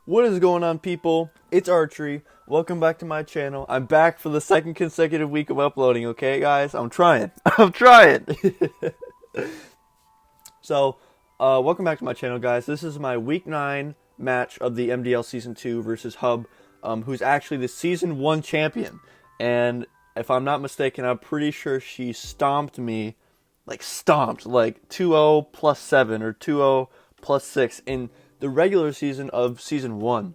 What is going on, people? It's Archery. Welcome back to my channel. I'm back for the second consecutive week of uploading, okay, guys? I'm trying. I'm trying. So, welcome back to my channel, guys. This is my Week 9 match of the MDL Season 2 versus Hub, who's actually the Season 1 champion. And if I'm not mistaken, I'm pretty sure she stomped me, like 2-0 plus 7 or 2-0 plus 6 in the regular season of Season 1.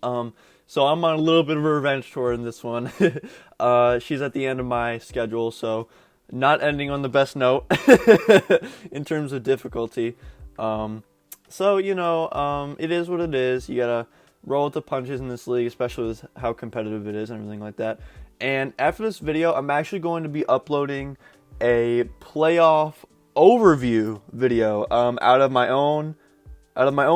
So I'm on a little bit of a revenge tour in this one. She's at the end of my schedule, so not ending on the best note in terms of difficulty. So, it is what it is. You gotta roll with the punches in this league, especially with how competitive it is and everything like that. And after this video, I'm actually going to be uploading a playoff overview video out of my own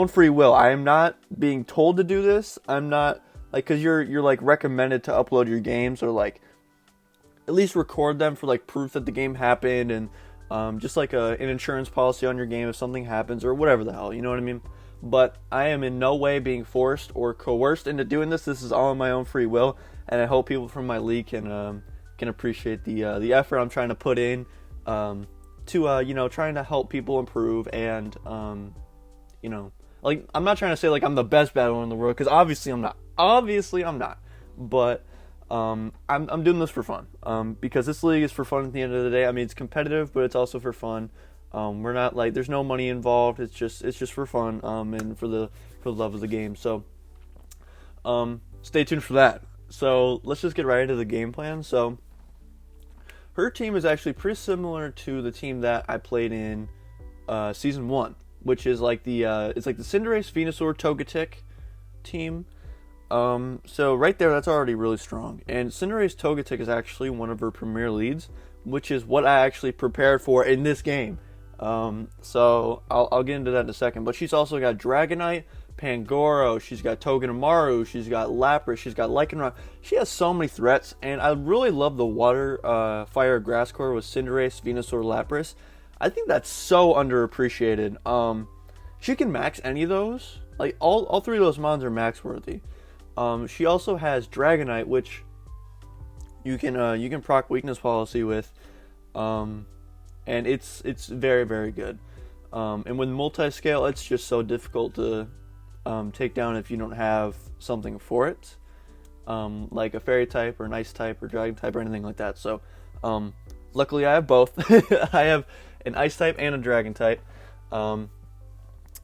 free will. I am not being told to do this. I'm not because you're like recommended to upload your games, or like at least record them for like proof that the game happened, and just like an insurance policy on your game if something happens or whatever the hell, you know what I mean? But I am in no way being forced or coerced into doing this. This is all on my own free will, and I hope people from my league can appreciate the effort I'm trying to put in to trying to help people improve. And like, I'm not trying to say like I'm the best battler in the world, because obviously I'm not. But I'm doing this for fun, because this league is for fun at the end of the day. I mean, it's competitive, but it's also for fun. We're not like, there's no money involved. It's just for fun, and for the love of the game. So stay tuned for that. So let's just get right into the game plan. So her team is actually pretty similar to the team that I played in Season 1, which is like it's like the Cinderace, Venusaur, Togetic team. So right there, that's already really strong. And Cinderace Togetic is actually one of her premier leads, which is what I actually prepared for in this game. So I'll get into that in a second. But she's also got Dragonite, Pangoro, she's got Togedemaru, she's got Lapras, she's got Lycanroc. She has so many threats, and I really love the Water, Fire, Grass core with Cinderace, Venusaur, Lapras. I think that's so underappreciated. She can max any of those. Like, all three of those mons are max worthy. She also has Dragonite, which you can proc weakness policy with, and it's very, very good. And with multi-scale, it's just so difficult to take down if you don't have something for it, like a fairy type or an ice type or dragon type or anything like that. So luckily I have both. I have an ice type and a dragon type,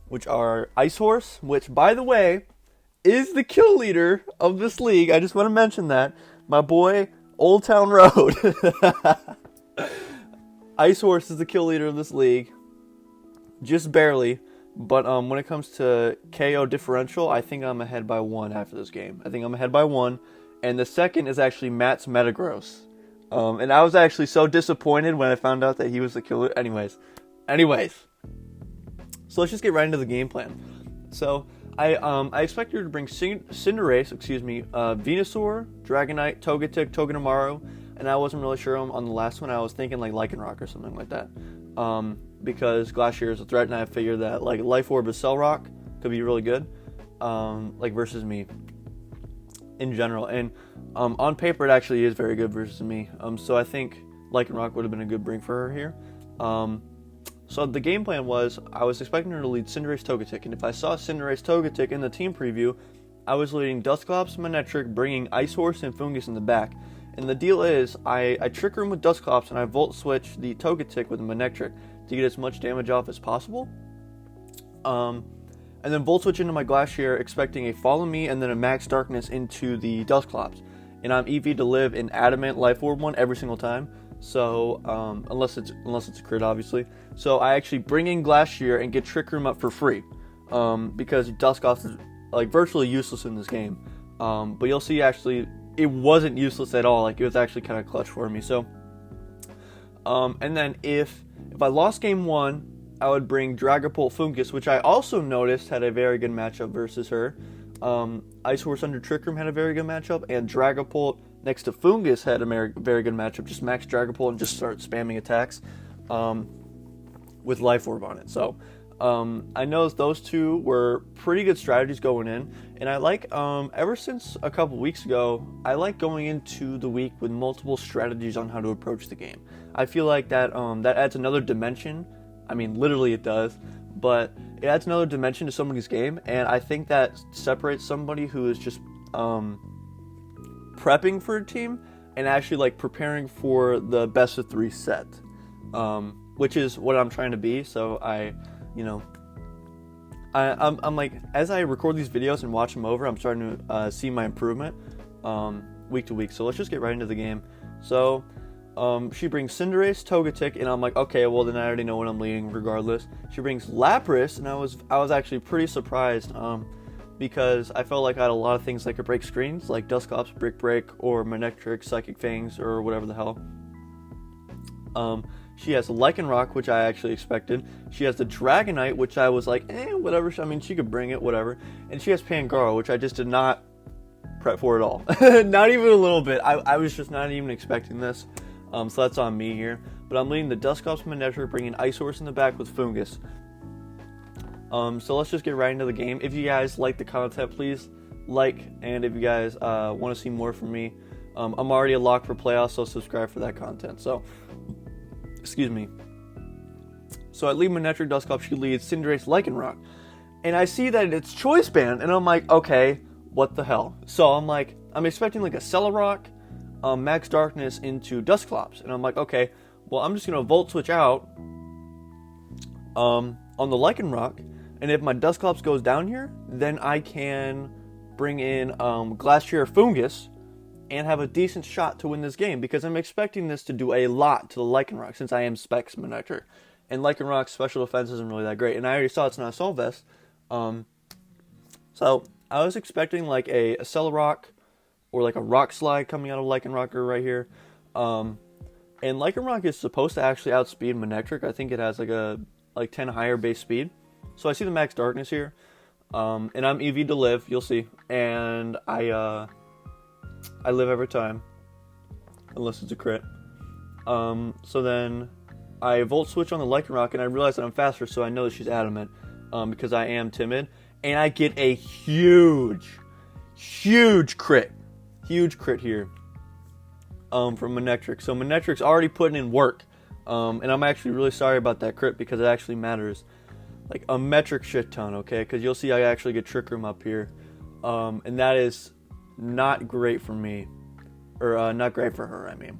which are Ice Horse, which, by the way, is the kill leader of this league. I just want to mention that. My boy, Old Town Road. Ice Horse is the kill leader of this league. Just barely. But when it comes to KO differential, I think I'm ahead by 1 after this game. I think I'm ahead by 1. And the second is actually Matt's Metagross. And I was actually so disappointed when I found out that he was the killer. Anyways. So let's just get right into the game plan. So I expect her to bring Cinderace, Venusaur, Dragonite, Togetic, Togedemaru, and I wasn't really sure on the last one. I was thinking like Lycanroc or something like that, because Glacier is a threat, and I figured that like Life Orb or Cell Rock could be really good, like versus me in general. And on paper, it actually is very good versus me. So I think Lycanroc would have been a good bring for her here. So the game plan was, I was expecting her to lead Cinderace Togetic, and if I saw Cinderace Togetic in the team preview, I was leading Dusclops, Manectric, bringing Ice Horse and Fungus in the back. And the deal is, I Trick Room with Dusclops, and I Volt Switch the Togetic with the Manectric to get as much damage off as possible. And then Volt Switch into my Glacier, expecting a Follow Me and then a Max Darkness into the Dusclops. And I'm EV to live in Adamant Life Orb one every single time. So, unless it's a crit, obviously. So I actually bring in Glacier and get Trick Room up for free, because Dusclops is like virtually useless in this game. But you'll see, actually, it wasn't useless at all. Like, it was actually kind of clutch for me. So, and then if I lost game 1, I would bring Dragapult Fungus, which I also noticed had a very good matchup versus her. Ice Horse under Trick Room had a very good matchup, and Dragapult next to Fungus had a very good matchup. Just max Dragapult and just start spamming attacks with Life Orb on it. So I know those two were pretty good strategies going in, and I like, ever since a couple weeks ago, I like going into the week with multiple strategies on how to approach the game. I feel like that that adds another dimension. I mean, literally it does, but it adds another dimension to somebody's game, and I think that separates somebody who is just prepping for a team and actually like preparing for the best of 3 set, which is what I'm trying to be. So I'm like, as I record these videos and watch them over, I'm starting to see my improvement week to week. So let's just get right into the game. So she brings Cinderace, Togetic, and I'm like, okay, well then I already know what I'm leading regardless. She brings Lapras, and I was actually pretty surprised because I felt like I had a lot of things that could break screens, like Dusclops, Brick Break, or Manectric, Psychic Fangs, or whatever the hell. She has Lycanroc, which I actually expected. She has the Dragonite, which I was like, whatever. I mean, she could bring it, whatever. And she has Pangoro, which I just did not prep for at all. Not even a little bit. I was just not even expecting this. So that's on me here. But I'm leading the Dusclops, Manectric, bringing Ice Horse in the back with Fungus. So let's just get right into the game. If you guys like the content, please like. And if you guys want to see more from me, I'm already a lock for playoffs, so subscribe for that content. So... excuse me. So I lead Manectric, Dusclops, she leads Cinderace, Lycanroc. And I see that it's Choice Band, and I'm like, okay, what the hell? So I'm like, I'm expecting like a Celerock, Max Darkness into Dusclops. And I'm like, okay, well, I'm just going to Volt Switch out on the Lycanroc. And if my Dusclops goes down here, then I can bring in Glacier Fungus and have a decent shot to win this game, because I'm expecting this to do a lot to the Lycanroc, since I am Specs Manectric. And Lycanroc's special defense isn't really that great. And I already saw it's not Assault Vest. So I was expecting like a Celerock or like a Rock Slide coming out of Lycanroc right here. And Lycanroc is supposed to actually outspeed Manectric. I think it has like 10 higher base speed. So I see the Max Darkness here. And I'm EV to live, you'll see. And I live every time, unless it's a crit. So then I Volt Switch on the Lycanroc, and I realize that I'm faster, so I know that she's adamant, because I am timid. And I get a huge crit. Huge crit here from Manectric. So Manectric's already putting in work. And I'm actually really sorry about that crit, because it actually matters. Like a metric shit ton, okay? Because you'll see I actually get Trick Room up here. And that is... not great for me, or not great for her, I mean,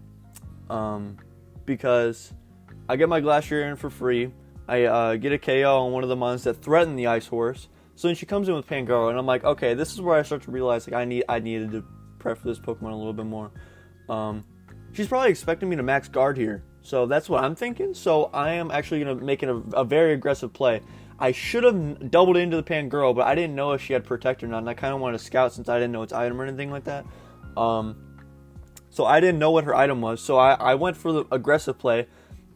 because I get my Glacier in for free. I get a KO on one of the mons that threaten the Ice Horse. So then she comes in with Pangoro, and I'm like, okay, this is where I start to realize like I needed to prep for this Pokemon a little bit more. She's probably expecting me to max guard here, so that's what I'm thinking. So I am actually gonna make a very aggressive play. I should have doubled into the Pangoro, but I didn't know if she had Protect or not, and I kind of wanted to scout since I didn't know its item or anything like that. So I didn't know what her item was, so I went for the aggressive play,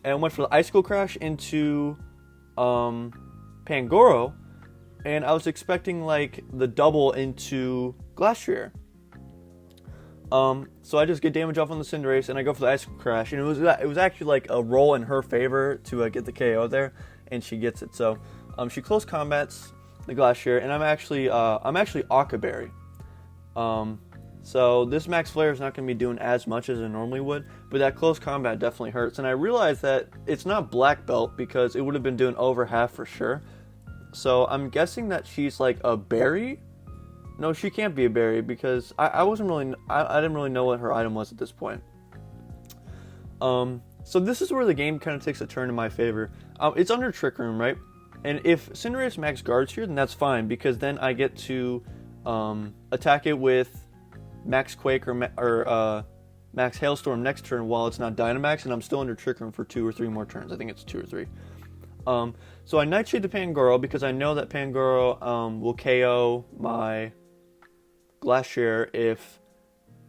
and went for the Icicle Crash into Pangoro, and I was expecting like the double into Glacier. So I just get damage off on the Cinderace, and I go for the Icicle Crash, and it was actually like a roll in her favor to get the KO there, and she gets it. So she close combats the Glacier, and I'm actually Occaberry. So this Max Flare is not going to be doing as much as it normally would, but that close combat definitely hurts. And I realized that it's not Black Belt, because it would have been doing over half for sure. So I'm guessing that she's like a berry. No, she can't be a berry, because I didn't really know what her item was at this point. So this is where the game kind of takes a turn in my favor. It's under Trick Room, right? And if Cinderace max guards here, then that's fine, because then I get to attack it with Max Quake or Max Hailstorm next turn while it's not Dynamax, and I'm still under Trick Room for 2 or 3 more turns. I think it's 2 or 3. So I Nightshade the Pangoro, because I know that Pangoro will KO my Glacier if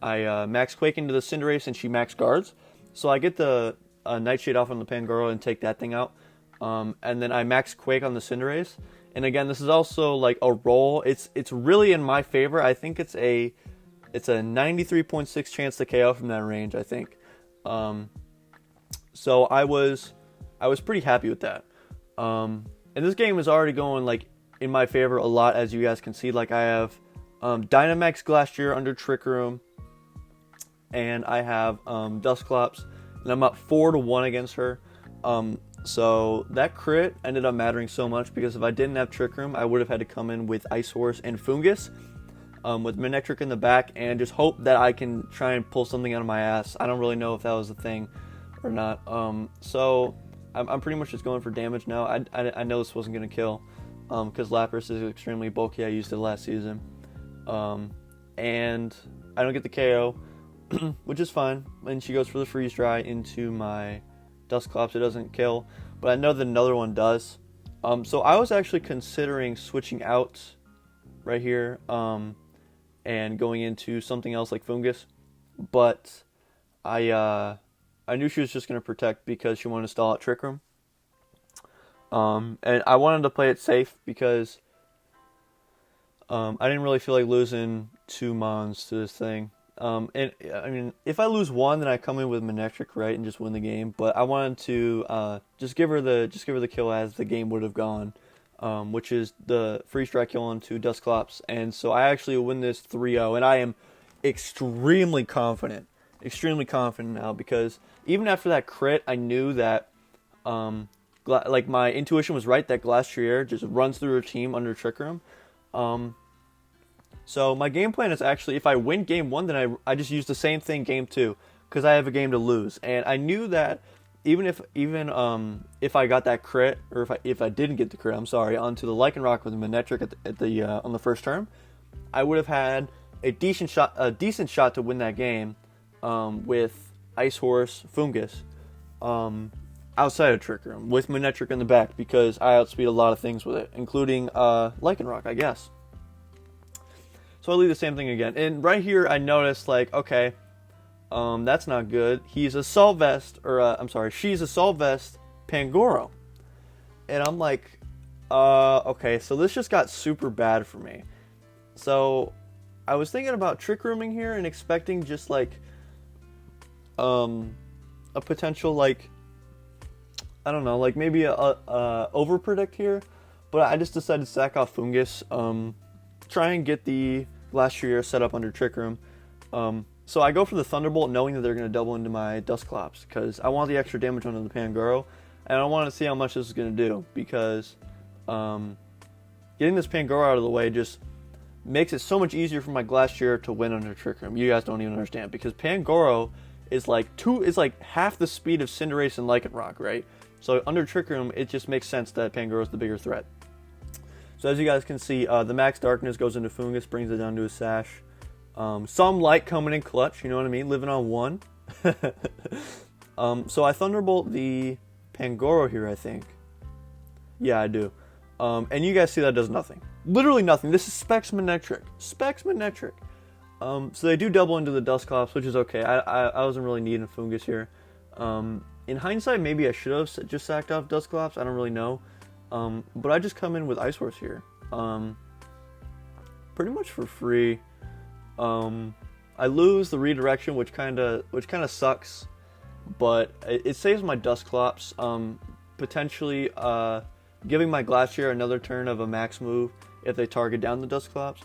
I Max Quake into the Cinderace and she max guards. So I get the Nightshade off on the Pangoro and take that thing out. And then I max Quake on the Cinderace. And again, this is also like a roll. It's really in my favor. I think it's a 93.6 chance to KO from that range, I think. So I was pretty happy with that. And this game is already going like in my favor a lot, as you guys can see. Like I have Dynamax Glacier under Trick Room, and I have Dusclops, and I'm up 4-1 against her. So that crit ended up mattering so much, because if I didn't have Trick Room, I would have had to come in with Ice Horse and Fungus, with Manectric in the back, and just hope that I can try and pull something out of my ass. I don't really know if that was a thing or not. So I'm pretty much just going for damage now. I know this wasn't going to kill, because Lapras is extremely bulky. I used it last season. And I don't get the KO, which is fine. And she goes for the Freeze Dry into my Dusclops. It doesn't kill, but I know that another one does. So I was actually considering switching out right here, and going into something else like Fungus, but I knew she was just going to protect because she wanted to stall out Trick Room. And I wanted to play it safe because I didn't really feel like losing 2 Mons to this thing. And I mean, if I lose 1, then I come in with Manectric, right, and just win the game. But I wanted to just give her the kill as the game would have gone, which is the Freeze Dry kill onto Dusclops. And so I actually win this 3-0, and I am extremely confident now, because even after that crit, I knew that like my intuition was right, that Glacier just runs through her team under Trick Room. So my game plan is actually, if I win game 1, then I just use the same thing game 2, because I have a game to lose. And I knew that even if I got that crit, or if I didn't get the crit, I'm sorry, onto the Lycanroc with Manectric on the first turn, I would have had a decent shot to win that game, with Ice Horse, Fungus, outside of Trick Room, with Manectric in the back, because I outspeed a lot of things with it, including Lycanroc, I guess. So I leave the same thing again. And right here, I noticed, like, okay, that's not good. He's a Salt Vest, she's a Salt Vest Pangoro. And I'm like, okay, so this just got super bad for me. So I was thinking about Trick Rooming here and expecting just, like, a potential, like, I don't know, like maybe a over-predict here. But I just decided to sack off Fungus, try and get the Glacier set up under Trick Room. So I go for the Thunderbolt, knowing that they're going to double into my Dusclops, because I want the extra damage onto the Pangoro, and I want to see how much this is going to do, because getting this Pangoro out of the way just makes it so much easier for my Glacier to win under Trick Room. You guys don't even understand, because Pangoro is like half the speed of Cinderace and Lycanroc, right? So under Trick Room, it just makes sense that Pangoro is the bigger threat. So as you guys can see, the Max Darkness goes into Fungus, brings it down to a Sash. Some Light coming in clutch, you know what I mean? Living on 1. So I Thunderbolt the Pangoro here, I think. Yeah, I do. And you guys see that does nothing. Literally nothing. This is Specs Manectric. So they do double into the Dusclops, which is okay. I wasn't really needing Fungus here. In hindsight, maybe I should have just sacked off Dusclops. I don't really know. But I just come in with Ice Horse here. Pretty much for free. I lose the redirection, which kind of sucks, but it saves my Dusclops. Potentially giving my Glacier another turn of a max move if they target down the Dusclops.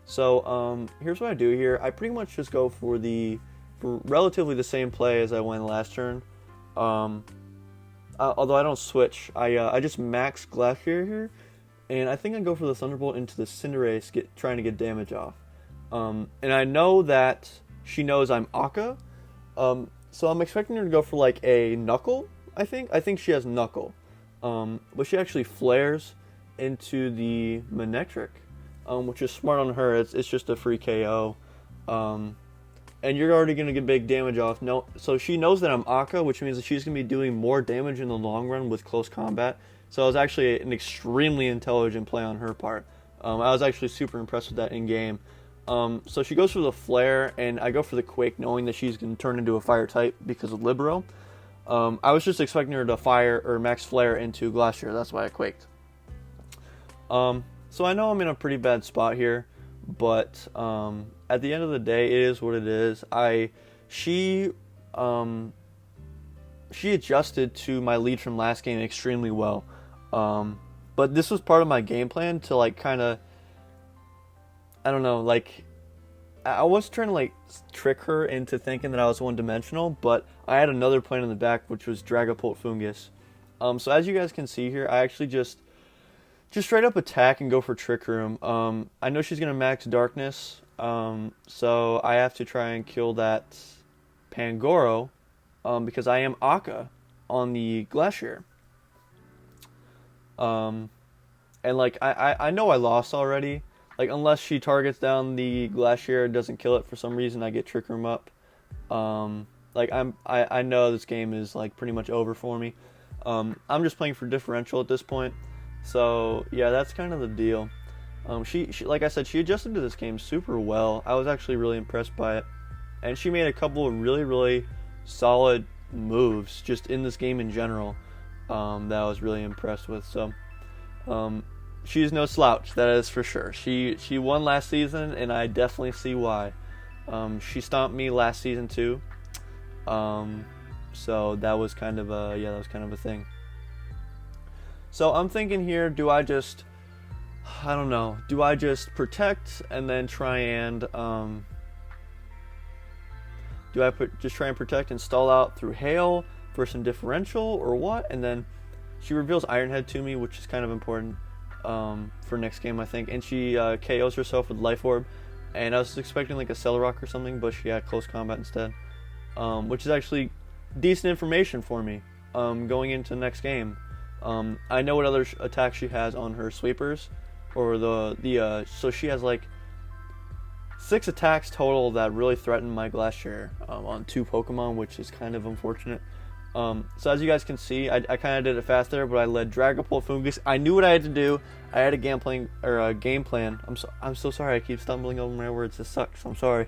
So here's what I do here. I pretty much just go for relatively the same play as I went last turn. Although I don't switch, I just max Glacier here, and I think I go for the Thunderbolt into the Cinderace, trying to get damage off. And I know that she knows I'm Akka, so I'm expecting her to go for like a Knuckle. I think she has Knuckle, but she actually flares into the Manectric, which is smart on her. It's just a free KO. And you're already going to get big damage off. No, so she knows that I'm Akka, which means that she's going to be doing more damage in the long run with close combat. So it was actually an extremely intelligent play on her part. I was actually super impressed with that in-game. So she goes for the Flare, and I go for the Quake, knowing that she's going to turn into a Fire type because of Libero. I was just expecting her to fire or max Flare into Glacier. That's why I Quaked. So I know I'm in a pretty bad spot here, but at the end of the day, it is what it is. She adjusted to my lead from last game extremely well. But this was part of my game plan to like kind of, I don't know, like I was trying to like trick her into thinking that I was one-dimensional, but I had another plan in the back, which was Dragapult Fungus. So as you guys can see here, I actually just straight up attack and go for Trick Room. I know she's gonna max Darkness, so I have to try and kill that Pangoro, because I am Akka on the Glacier. And like I know I lost already. Like unless she targets down the Glacier and doesn't kill it for some reason, I get Trick Room up. Like I know this game is like pretty much over for me. I'm just playing for differential at this point. So yeah, that's kind of the deal. She like I said, she adjusted to this game super well. I was actually really impressed by it, and she made a couple of really solid moves just in this game in general, that I was really impressed with. So she's no slouch, that is for sure. She won last season, and I definitely see why. She stomped me last season too. So that was kind of a thing. So I'm thinking here, do I just protect and then try and just try and protect and stall out through hail for some differential or what? And then she reveals Iron Head to me, which is kind of important for next game, I think. And she KOs herself with Life Orb, and I was expecting like a Cell Rock or something, but she had close combat instead, which is actually decent information for me going into next game. I know what other attacks she has on her sweepers, or so she has like 6 attacks total that really threaten my Glacier on 2 Pokemon, which is kind of unfortunate. So as you guys can see, I kind of did it fast there, but I led Dragapult Fungus. I knew what I had to do. I had a game plan. I'm so sorry. I keep stumbling over my words. This sucks. I'm sorry.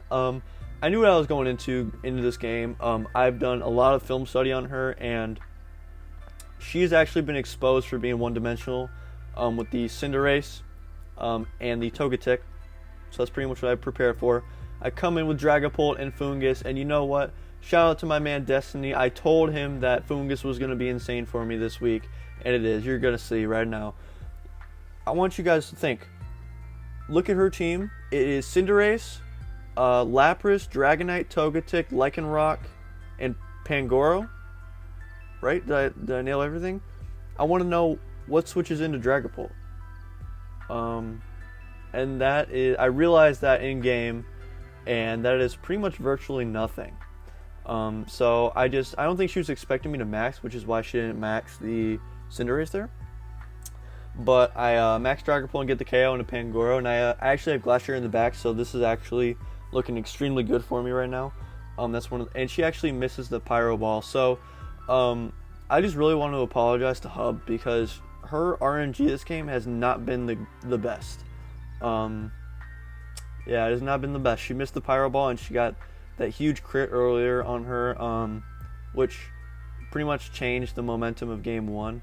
I knew what I was going into this game. I've done a lot of film study on her, and she's actually been exposed for being one-dimensional with the Cinderace and the Togetic. So that's pretty much what I prepared for. I come in with Dragapult and Fungus, and you know what? Shout out to my man Destiny. I told him that Fungus was going to be insane for me this week, and it is. You're going to see right now. I want you guys to think. Look at her team. It is Cinderace, Lapras, Dragonite, Togetic, Lycanroc, and Pangoro. Right? Did I nail everything? I want to know what switches into Dragapult. And that is, I realized that in game, and that is pretty much virtually nothing. So I don't think she was expecting me to max, which is why she didn't max the Cinderace there. But I maxed Dragapult and get the KO into Pangoro, and I actually have Glacier in the back, so this is actually looking extremely good for me right now. And she actually misses the Pyro Ball. So I just really want to apologize to Hub, because her RNG this game has not been the best. Yeah, it has not been the best. She missed the Pyro Ball, and she got that huge crit earlier on her, which pretty much changed the momentum of Game 1.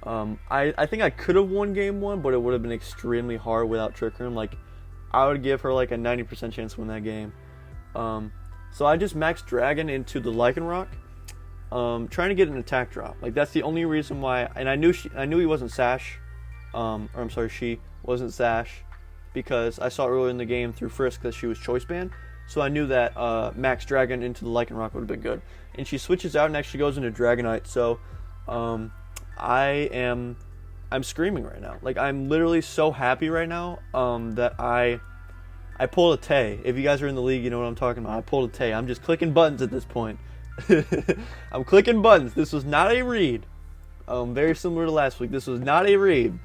I think I could have won Game 1, but it would have been extremely hard without Trick Room. Like, I would give her like a 90% chance to win that game. So I just maxed Dragon into the Lycanroc, trying to get an attack drop. Like, that's the only reason why. And I knew he wasn't Sash, she wasn't Sash, because I saw earlier in the game through Frisk that she was Choice Band. So I knew that Max Dragon into the Lycanroc would have been good. And she switches out and actually goes into Dragonite. So I'm screaming right now. Like, I'm literally so happy right now that I pulled a Tay. If you guys are in the league, you know what I'm talking about. I pulled a Tay. I'm just clicking buttons at this point. I'm clicking buttons. This was not a read. Very similar to last week. This was not a read.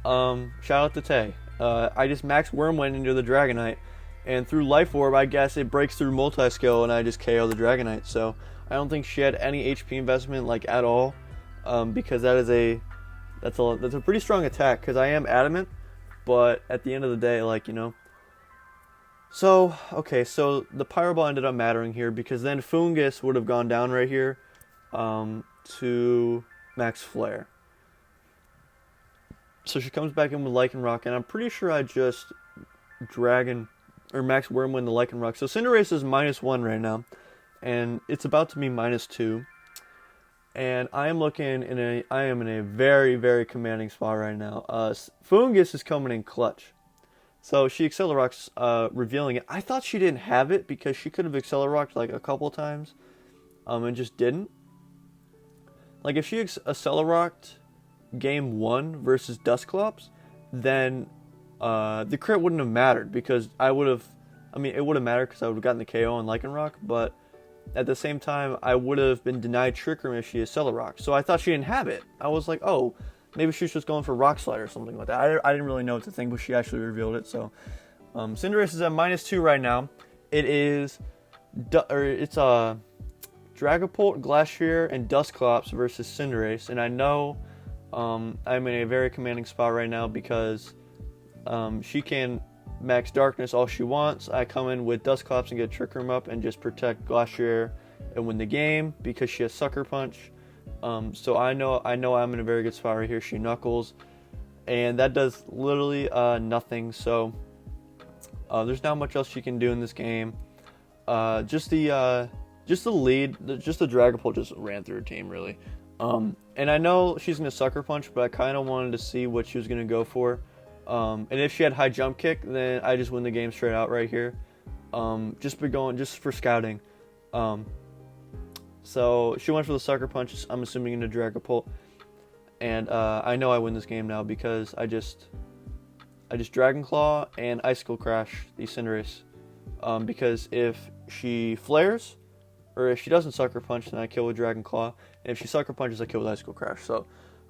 Shout out to Tay. I just maxed Wormwind into the Dragonite, and through Life Orb, I guess it breaks through Multi-Skill, and I just KO the Dragonite. So I don't think she had any HP investment, like, at all, because that's a pretty strong attack, because I am adamant, but at the end of the day, like, you know. So, okay, so the Pyro Ball ended up mattering here, because then Fungus would have gone down right here to Max Flare. So she comes back in with Lycanroc, and I'm pretty sure I just Max Wormwind the Lycanroc. So Cinderace is -1 right now, and it's about to be -2. and I am in a very, very commanding spot right now. Fungus is coming in clutch. So she Accelerocks, revealing it. I thought she didn't have it because she could have Acceleracked like a couple times, and just didn't. Like if she Acceleracked game 1 versus Dusclops, then the crit wouldn't have mattered because it would have mattered because I would have gotten the KO on Lycanroc, but at the same time, I would have been denied Trick Room if she Accelerocks. So I thought she didn't have it. I was like, oh, maybe she was just going for Rock Slide or something like that. I didn't really know what to think, but she actually revealed it. So Cinderace is at -2 right now. It's Dragapult, Glacier, and Dusclops versus Cinderace, and I know I'm in a very commanding spot right now because she can max Darkness all she wants. I come in with Dusclops and get Trick Room up and just protect Glacier and win the game because she has Sucker Punch. So I know I'm in a very good spot right here. She Knuckles, and that does literally nothing. So there's not much else she can do in this game. Just the Dragapult just ran through her team really. And I know she's gonna Sucker Punch, but I kind of wanted to see what she was gonna go for. And if she had High Jump Kick, then I just win the game straight out right here. Just for scouting. So she went for the Sucker Punch. I'm assuming into Dragapult, and I know I win this game now because I just Dragon Claw and Icicle Crash the Cinderace. Because if she flares, or if she doesn't Sucker Punch, then I kill with Dragon Claw, and if she Sucker Punches, I kill with Icicle Crash. So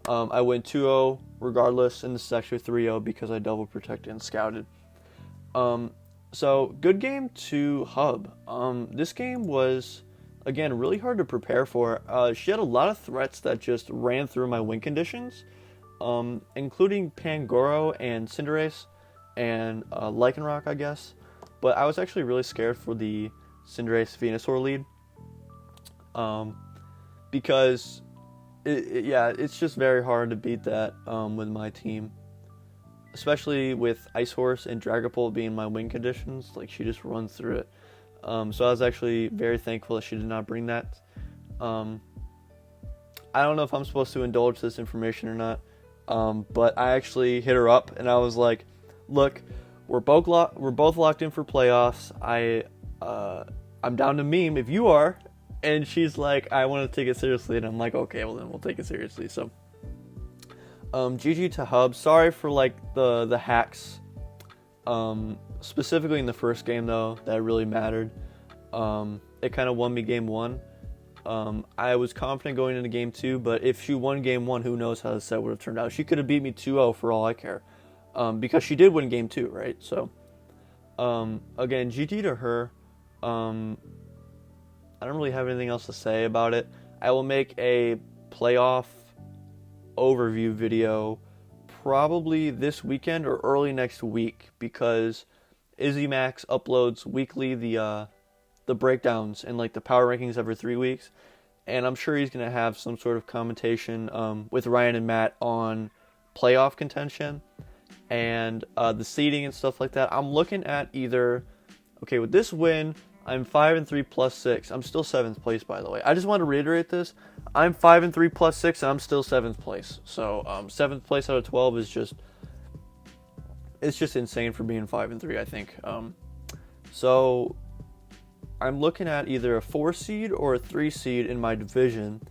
I win 2-0 regardless, and this is actually 3-0 because I double protected and scouted. So good game to Hub. This game was, again, really hard to prepare for. She had a lot of threats that just ran through my win conditions, including Pangoro and Cinderace and Lycanroc, I guess. But I was actually really scared for the Cinderace Venusaur lead, because it's just very hard to beat that with my team, especially with Ice Horse and Dragapult being my win conditions. Like, she just runs through it. So I was actually very thankful that she did not bring that. I don't know if I'm supposed to indulge this information or not, but I actually hit her up and I was like, look, we're both locked in for playoffs. I'm down to meme if you are. And she's like, I want to take it seriously. And I'm like, okay, well then we'll take it seriously. So GG to Hub. Sorry for like the hacks. Specifically in the first game though, that really mattered. It kind of won me game 1. I was confident going into game 2, but if she won game 1, who knows how the set would have turned out. She could have beat me 2-0 for all I care. Because she did win game 2, right? So again, GG to her. I don't really have anything else to say about it. I will make a playoff overview video probably this weekend or early next week, because Izzy Max uploads weekly the breakdowns and like the power rankings every 3 weeks, and I'm sure he's gonna have some sort of commentation with Ryan and Matt on playoff contention and the seeding and stuff like that. I'm looking at either, okay, with this win, I'm 5-3 plus 6. I'm still 7th place, by the way. I just want to reiterate this. I'm 5-3 plus 6, and I'm still 7th place. So 7th place out of 12 is just, it's just insane for being 5-3, I think. So I'm looking at either a 4 seed or a 3 seed in my division.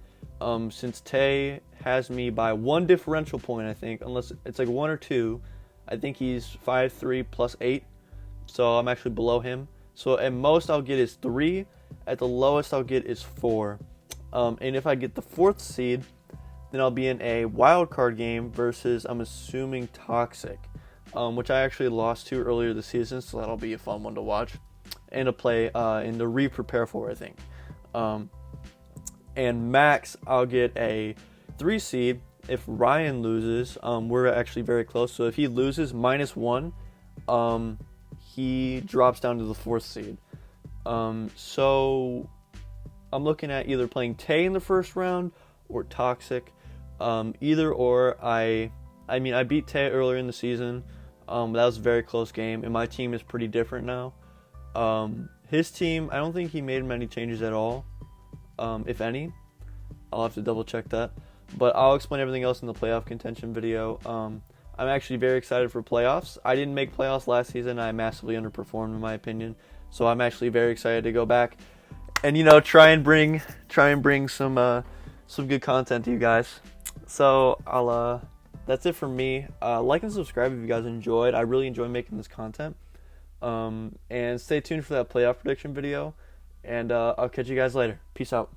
Since Tay has me by 1 differential point, I think, unless it's like 1 or 2. I think he's 5-3 plus 8. So I'm actually below him. So at most I'll get is 3, at the lowest I'll get is 4. And if I get the 4th seed, then I'll be in a wild card game versus, I'm assuming, Toxic, which I actually lost to earlier this season, so that'll be a fun one to watch and to play and to re-prepare for, I think. And Max, I'll get a 3 seed. If Ryan loses, we're actually very close, so if he loses -1, he drops down to the 4th seed. So I'm looking at either playing Tay in the first round or Toxic. Either or. I beat Tay earlier in the season. That was a very close game, and my team is pretty different now. His team, I don't think he made many changes at all, if any. I'll have to double check that. But I'll explain everything else in the playoff contention video. I'm actually very excited for playoffs. I didn't make playoffs last season. I massively underperformed in my opinion. So I'm actually very excited to go back and try and bring some good content to you guys. So that's it from me. Like and subscribe if you guys enjoyed. I really enjoy making this content. And stay tuned for that playoff prediction video. And I'll catch you guys later. Peace out.